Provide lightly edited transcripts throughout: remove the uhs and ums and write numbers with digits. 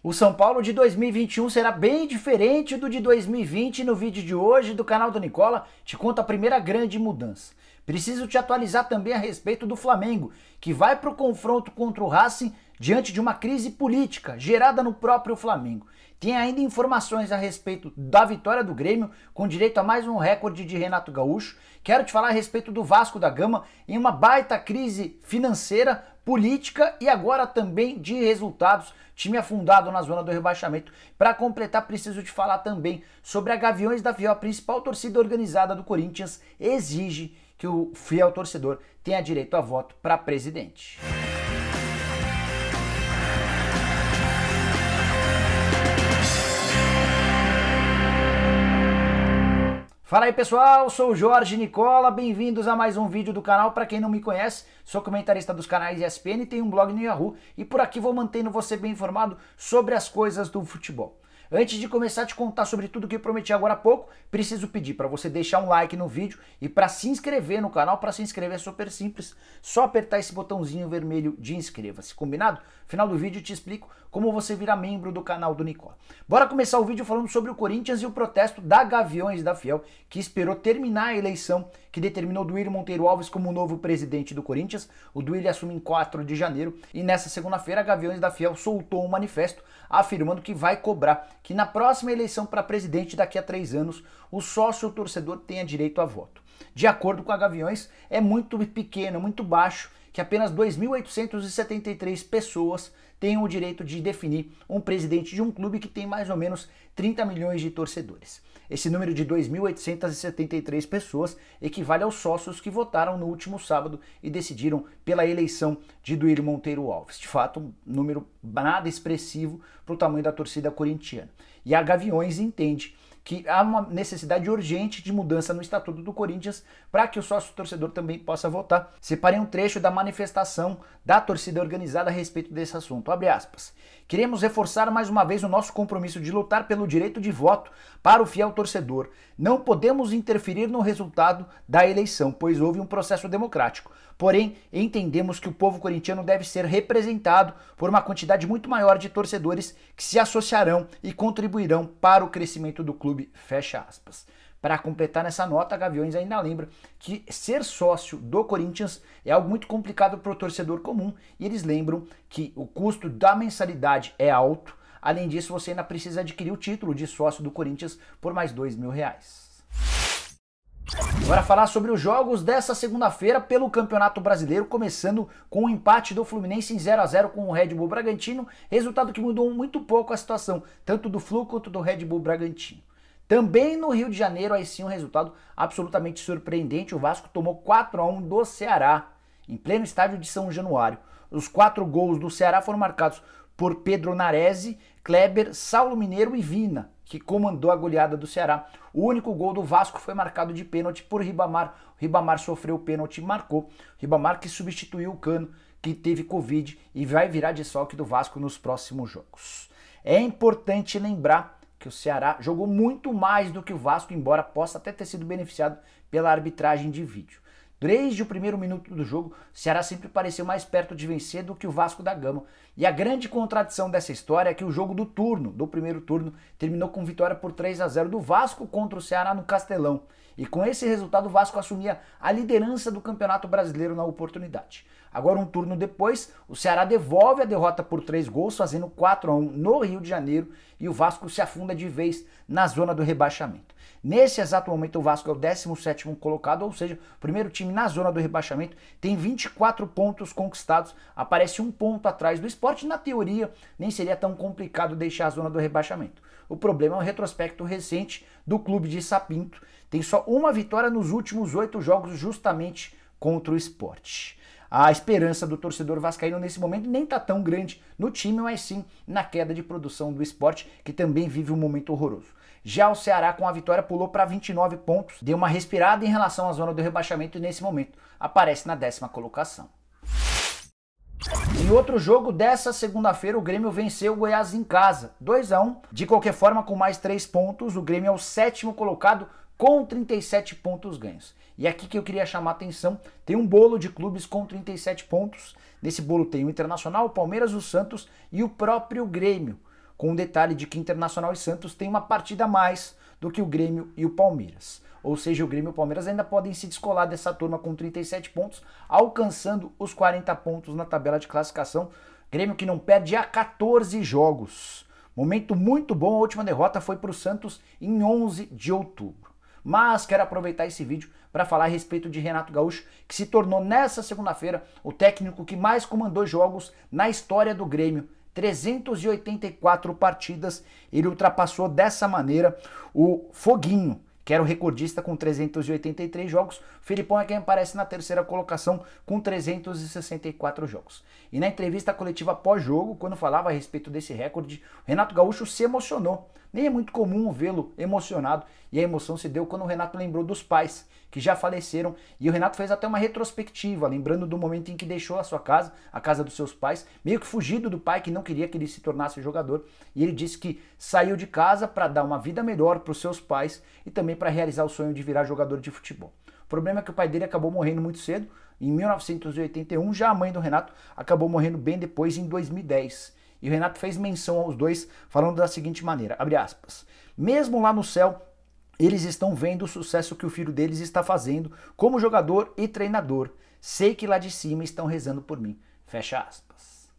O São Paulo de 2021 será bem diferente do de 2020 e no vídeo de hoje do canal do Nicola te conto a primeira grande mudança. Preciso te atualizar também a respeito do Flamengo, que vai para o confronto contra o Racing diante de uma crise política gerada no próprio Flamengo. Tem ainda informações a respeito da vitória do Grêmio, com direito a mais um recorde de Renato Gaúcho. Quero te falar a respeito do Vasco da Gama em uma baita crise financeira, política e agora também de resultados. Time afundado na zona do rebaixamento. Para completar, preciso te falar também sobre a Gaviões da Fiel, a principal torcida organizada do Corinthians, exige que o fiel torcedor tenha direito a voto para presidente. Fala aí pessoal, sou o Jorge Nicola, bem-vindos a mais um vídeo do canal. Para quem não me conhece, sou comentarista dos canais ESPN, tenho um blog no Yahoo e por aqui vou mantendo você bem informado sobre as coisas do futebol. Antes de começar a te contar sobre tudo que eu prometi agora há pouco, preciso pedir para você deixar um like no vídeo e para se inscrever no canal. Para se inscrever é super simples, só apertar esse botãozinho vermelho de inscreva-se, combinado? No final do vídeo eu te explico como você virar membro do canal do Nicola. Bora começar o vídeo falando sobre o Corinthians e o protesto da Gaviões da Fiel, que esperou terminar a eleição que determinou Duílio Monteiro Alves como novo presidente do Corinthians. O Duílio assume em 4 de janeiro e nessa segunda-feira a Gaviões da Fiel soltou um manifesto afirmando que vai cobrar que na próxima eleição para presidente daqui a 3 anos o sócio torcedor tenha direito a voto. De acordo com a Gaviões, é muito pequeno, muito baixo, que apenas 2.873 pessoas tenham o direito de definir um presidente de um clube que tem mais ou menos 30 milhões de torcedores. Esse número de 2.873 pessoas equivale aos sócios que votaram no último sábado e decidiram pela eleição de Duílio Monteiro Alves. De fato, um número nada expressivo para o tamanho da torcida corintiana. E a Gaviões entende que há uma necessidade urgente de mudança no Estatuto do Corinthians para que o sócio-torcedor também possa votar. Separei um trecho da manifestação da torcida organizada a respeito desse assunto. Abre aspas. Queremos reforçar mais uma vez o nosso compromisso de lutar pelo direito de voto para o fiel torcedor. Não podemos interferir no resultado da eleição, pois houve um processo democrático. Porém, entendemos que o povo corintiano deve ser representado por uma quantidade muito maior de torcedores que se associarão e contribuirão para o crescimento do clube. Fecha aspas. Para completar nessa nota, a Gaviões ainda lembra que ser sócio do Corinthians é algo muito complicado para o torcedor comum e eles lembram que o custo da mensalidade é alto. Além disso, você ainda precisa adquirir o título de sócio do Corinthians por mais R$2.000. Agora falar sobre os jogos dessa segunda-feira pelo Campeonato Brasileiro, começando com o empate do Fluminense em 0-0 com o Red Bull Bragantino, resultado que mudou muito pouco a situação, tanto do Flu quanto do Red Bull Bragantino. Também no Rio de Janeiro, aí sim um resultado absolutamente surpreendente, o Vasco tomou 4-1 do Ceará, em pleno estádio de São Januário. Os 4 gols do Ceará foram marcados por Pedro Nares, Kleber, Saulo Mineiro e Vina, que comandou a goleada do Ceará. O único gol do Vasco foi marcado de pênalti por Ribamar. O Ribamar sofreu o pênalti e marcou. O Ribamar que substituiu o Cano, que teve Covid e vai virar desfalque do Vasco nos próximos jogos. É importante lembrar que o Ceará jogou muito mais do que o Vasco, embora possa até ter sido beneficiado pela arbitragem de vídeo. Desde o primeiro minuto do jogo, o Ceará sempre pareceu mais perto de vencer do que o Vasco da Gama. E a grande contradição dessa história é que o jogo do primeiro turno, terminou com vitória por 3-0 do Vasco contra o Ceará no Castelão. E com esse resultado o Vasco assumia a liderança do Campeonato Brasileiro na oportunidade. Agora, um turno depois, o Ceará devolve a derrota por 3 gols, fazendo 4-1 no Rio de Janeiro, e o Vasco se afunda de vez na zona do rebaixamento. Nesse exato momento o Vasco é o 17º colocado, ou seja, o primeiro time na zona do rebaixamento, tem 24 pontos conquistados, aparece 1 ponto atrás do Sport. Na teoria, nem seria tão complicado deixar a zona do rebaixamento. O problema é o retrospecto recente do clube de Sapinto, tem só uma vitória nos últimos 8 jogos justamente contra o Sport. A esperança do torcedor vascaíno nesse momento nem está tão grande no time, mas sim na queda de produção do Sport, que também vive um momento horroroso. Já o Ceará, com a vitória, pulou para 29 pontos, deu uma respirada em relação à zona do rebaixamento e nesse momento aparece na 10ª colocação. Em outro jogo dessa segunda-feira, o Grêmio venceu o Goiás em casa, 2-1. De qualquer forma, com mais 3 pontos, o Grêmio é o 7º colocado com 37 pontos ganhos. E aqui que eu queria chamar a atenção, tem um bolo de clubes com 37 pontos. Nesse bolo tem o Internacional, o Palmeiras, o Santos e o próprio Grêmio. com o detalhe de que Internacional e Santos têm uma partida a mais do que o Grêmio e o Palmeiras. Ou seja, o Grêmio e o Palmeiras ainda podem se descolar dessa turma com 37 pontos, alcançando os 40 pontos na tabela de classificação. Grêmio que não perde há 14 jogos. Momento muito bom, a última derrota foi para o Santos em 11 de outubro. Mas quero aproveitar esse vídeo para falar a respeito de Renato Gaúcho, que se tornou nessa segunda-feira o técnico que mais comandou jogos na história do Grêmio. 384 partidas, ele ultrapassou dessa maneira o Foguinho, que era o recordista com 383 jogos. O Felipão é quem aparece na terceira colocação com 364 jogos. E na entrevista coletiva pós-jogo, quando falava a respeito desse recorde, o Renato Gaúcho se emocionou. Nem é muito comum vê-lo emocionado, e a emoção se deu quando o Renato lembrou dos pais, que já faleceram, e o Renato fez até uma retrospectiva, lembrando do momento em que deixou a sua casa, a casa dos seus pais, meio que fugido do pai que não queria que ele se tornasse jogador, e ele disse que saiu de casa para dar uma vida melhor para os seus pais e também para realizar o sonho de virar jogador de futebol. O problema é que o pai dele acabou morrendo muito cedo, em 1981, já a mãe do Renato acabou morrendo bem depois, em 2010. E o Renato fez menção aos dois, falando da seguinte maneira, abre aspas, mesmo lá no céu, eles estão vendo o sucesso que o filho deles está fazendo como jogador e treinador. Sei que lá de cima estão rezando por mim. Fecha aspas.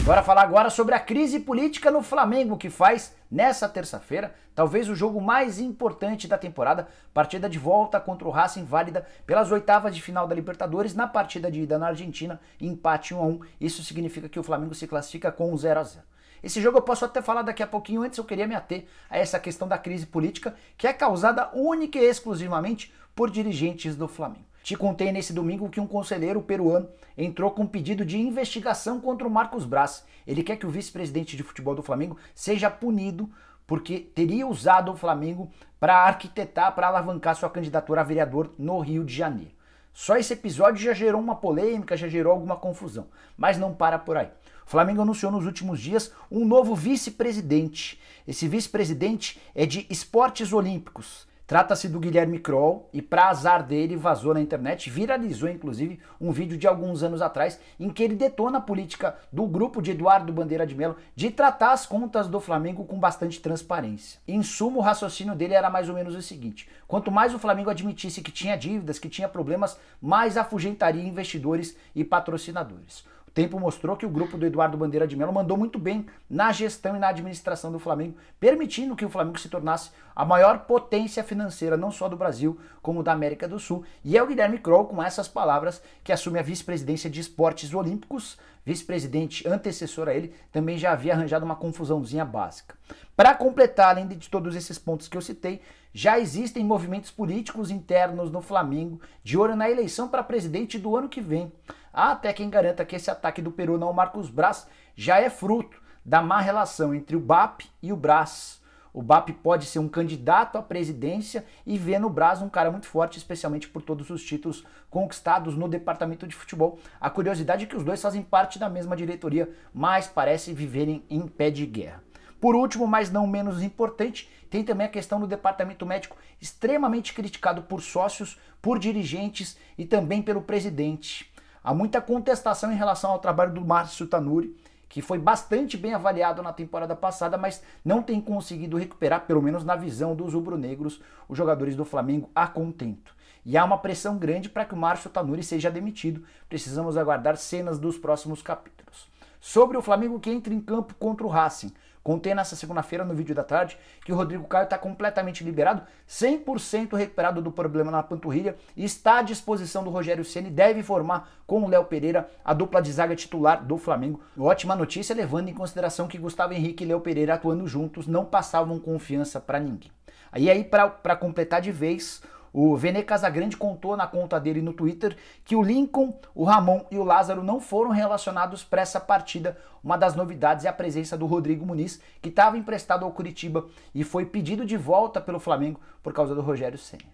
Bora falar agora sobre a crise política no Flamengo, que faz, nessa terça-feira, talvez o jogo mais importante da temporada, partida de volta contra o Racing, válida pelas oitavas de final da Libertadores, na partida de ida na Argentina, empate 1-1. Isso significa que o Flamengo se classifica com 0-0. Esse jogo eu posso até falar daqui a pouquinho, antes eu queria me ater a essa questão da crise política, que é causada única e exclusivamente por dirigentes do Flamengo. Te contei nesse domingo que um conselheiro peruano entrou com um pedido de investigação contra o Marcos Braz. Ele quer que o vice-presidente de futebol do Flamengo seja punido porque teria usado o Flamengo para arquitetar, para alavancar sua candidatura a vereador no Rio de Janeiro. Só esse episódio já gerou uma polêmica, já gerou alguma confusão, mas não para por aí. O Flamengo anunciou nos últimos dias um novo vice-presidente. Esse vice-presidente é de esportes olímpicos. Trata-se do Guilherme Kroll e, para azar dele, vazou na internet, viralizou inclusive um vídeo de alguns anos atrás em que ele detona a política do grupo de Eduardo Bandeira de Mello de tratar as contas do Flamengo com bastante transparência. Em suma, o raciocínio dele era mais ou menos o seguinte: quanto mais o Flamengo admitisse que tinha dívidas, que tinha problemas, mais afugentaria investidores e patrocinadores. O tempo mostrou que o grupo do Eduardo Bandeira de Mello mandou muito bem na gestão e na administração do Flamengo, permitindo que o Flamengo se tornasse a maior potência financeira, não só do Brasil, como da América do Sul. E é o Guilherme Kroll, com essas palavras, que assume a vice-presidência de esportes olímpicos. Vice-presidente antecessor a ele também já havia arranjado uma confusãozinha básica. Para completar, além de todos esses pontos que eu citei, já existem movimentos políticos internos no Flamengo de olho na eleição para presidente do ano que vem. Há até quem garanta que esse ataque do Peru ao Marcos Braz já é fruto da má relação entre o BAP e o Braz. O BAP pode ser um candidato à presidência e vê no Braz um cara muito forte, especialmente por todos os títulos conquistados no departamento de futebol. A curiosidade é que os dois fazem parte da mesma diretoria, mas parecem viverem em pé de guerra. Por último, mas não menos importante, tem também a questão do departamento médico, extremamente criticado por sócios, por dirigentes e também pelo presidente. Há muita contestação em relação ao trabalho do Márcio Tanuri, que foi bastante bem avaliado na temporada passada, mas não tem conseguido recuperar, pelo menos na visão dos rubro-negros, os jogadores do Flamengo a contento. E há uma pressão grande para que o Márcio Tanuri seja demitido. Precisamos aguardar cenas dos próximos capítulos. Sobre o Flamengo que entra em campo contra o Racing. Contei nessa segunda-feira no vídeo da tarde que o Rodrigo Caio está completamente liberado, 100% recuperado do problema na panturrilha e está à disposição do Rogério Ceni, deve formar com o Léo Pereira a dupla de zaga titular do Flamengo. Ótima notícia, levando em consideração que Gustavo Henrique e Léo Pereira atuando juntos não passavam confiança para ninguém. Aí para completar de vez, o Vene Casagrande contou na conta dele no Twitter que o Lincoln, o Ramon e o Lázaro não foram relacionados para essa partida. Uma das novidades é a presença do Rodrigo Muniz, que estava emprestado ao Curitiba e foi pedido de volta pelo Flamengo por causa do Rogério Ceni.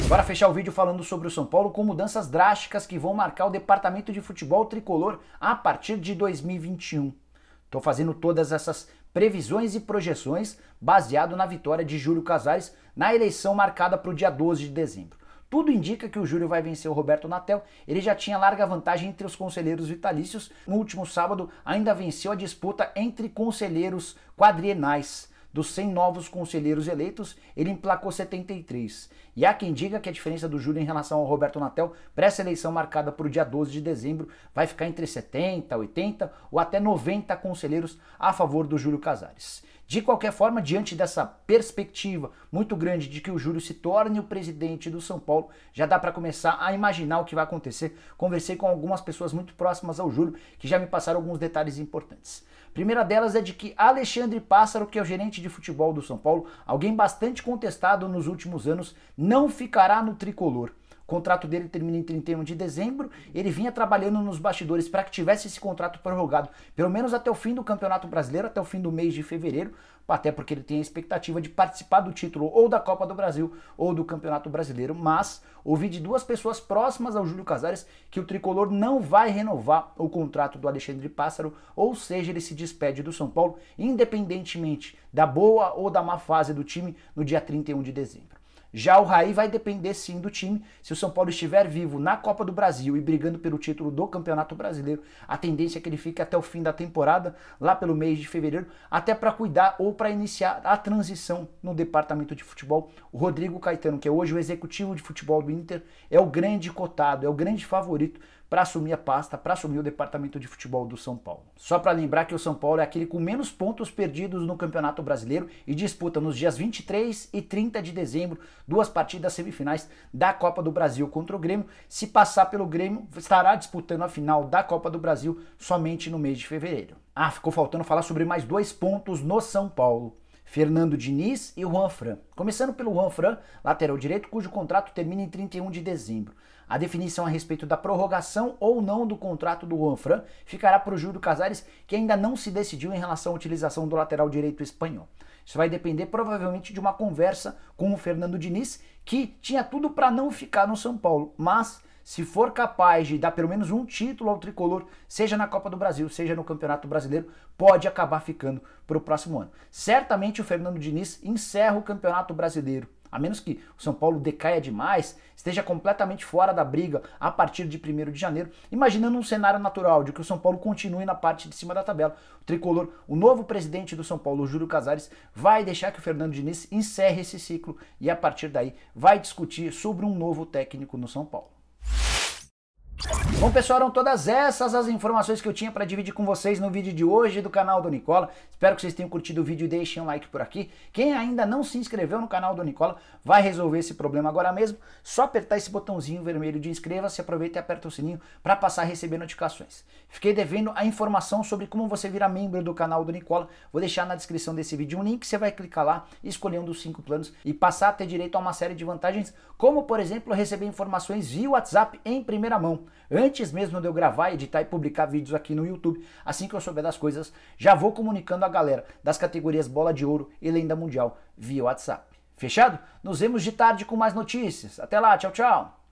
Agora fechar o vídeo falando sobre o São Paulo com mudanças drásticas que vão marcar o departamento de futebol tricolor a partir de 2021. Estou fazendo todas essas previsões e projeções baseado na vitória de Júlio Casares na eleição marcada para o dia 12 de dezembro. tudo indica que o Júlio vai vencer o Roberto Natel. Ele já tinha larga vantagem entre os conselheiros vitalícios. No último sábado ainda venceu a disputa entre conselheiros quadrienais. Dos 100 novos conselheiros eleitos, ele emplacou 73. E há quem diga que a diferença do Júlio em relação ao Roberto Natel, para essa eleição marcada para o dia 12 de dezembro, vai ficar entre 70, 80 ou até 90 conselheiros a favor do Júlio Casares. De qualquer forma, diante dessa perspectiva muito grande de que o Júlio se torne o presidente do São Paulo, já dá para começar a imaginar o que vai acontecer. Conversei com algumas pessoas muito próximas ao Júlio que já me passaram alguns detalhes importantes. A primeira delas é de que Alexandre Pássaro, que é o gerente de futebol do São Paulo, alguém bastante contestado nos últimos anos, não ficará no tricolor. O contrato dele termina em 31 de dezembro, ele vinha trabalhando nos bastidores para que tivesse esse contrato prorrogado, pelo menos até o fim do Campeonato Brasileiro, até o fim do mês de fevereiro, até porque ele tem a expectativa de participar do título ou da Copa do Brasil ou do Campeonato Brasileiro, mas ouvi de duas pessoas próximas ao Júlio Casares que o tricolor não vai renovar o contrato do Alexandre Pássaro, ou seja, ele se despede do São Paulo, independentemente da boa ou da má fase do time no dia 31 de dezembro. Já o Raí vai depender sim do time. Se o São Paulo estiver vivo na Copa do Brasil e brigando pelo título do Campeonato Brasileiro, a tendência é que ele fique até o fim da temporada, lá pelo mês de fevereiro, até para cuidar ou para iniciar a transição no departamento de futebol. O Rodrigo Caetano, que é hoje o executivo de futebol do Inter, é o grande cotado, é o grande favorito para assumir a pasta, para assumir o departamento de futebol do São Paulo. Só para lembrar que o São Paulo é aquele com menos pontos perdidos no Campeonato Brasileiro e disputa nos dias 23 e 30 de dezembro duas partidas semifinais da Copa do Brasil contra o Grêmio. Se passar pelo Grêmio, estará disputando a final da Copa do Brasil somente no mês de fevereiro. Ah, ficou faltando falar sobre mais 2 pontos no São Paulo. Fernando Diniz e Juan Fran. Começando pelo Juan Fran, lateral direito, cujo contrato termina em 31 de dezembro. A definição a respeito da prorrogação ou não do contrato do Juan Fran ficará para o Júlio Casares, que ainda não se decidiu em relação à utilização do lateral direito espanhol. Isso vai depender provavelmente de uma conversa com o Fernando Diniz, que tinha tudo para não ficar no São Paulo, mas se for capaz de dar pelo menos um título ao tricolor, seja na Copa do Brasil, seja no Campeonato Brasileiro, pode acabar ficando para o próximo ano. Certamente o Fernando Diniz encerra o Campeonato Brasileiro, a menos que o São Paulo decaia demais, esteja completamente fora da briga a partir de 1º de janeiro, imaginando um cenário natural de que o São Paulo continue na parte de cima da tabela. O tricolor, o novo presidente do São Paulo, o Júlio Casares, vai deixar que o Fernando Diniz encerre esse ciclo e a partir daí vai discutir sobre um novo técnico no São Paulo. Bom, pessoal, eram todas essas as informações que eu tinha para dividir com vocês no vídeo de hoje do canal do Nicola. Espero que vocês tenham curtido o vídeo e deixem um like por aqui. Quem ainda não se inscreveu no canal do Nicola vai resolver esse problema agora mesmo. Só apertar esse botãozinho vermelho de inscreva-se, aproveita e aperta o sininho para passar a receber notificações. Fiquei devendo a informação sobre como você virar membro do canal do Nicola. Vou deixar na descrição desse vídeo um link, você vai clicar lá, escolher um dos 5 planos e passar a ter direito a uma série de vantagens, como por exemplo receber informações via WhatsApp em primeira mão, antes mesmo de eu gravar, editar e publicar vídeos aqui no YouTube. Assim que eu souber das coisas, já vou comunicando a galera das categorias Bola de Ouro e Lenda Mundial via WhatsApp. Fechado? Nos vemos de tarde com mais notícias. Até lá, tchau, tchau!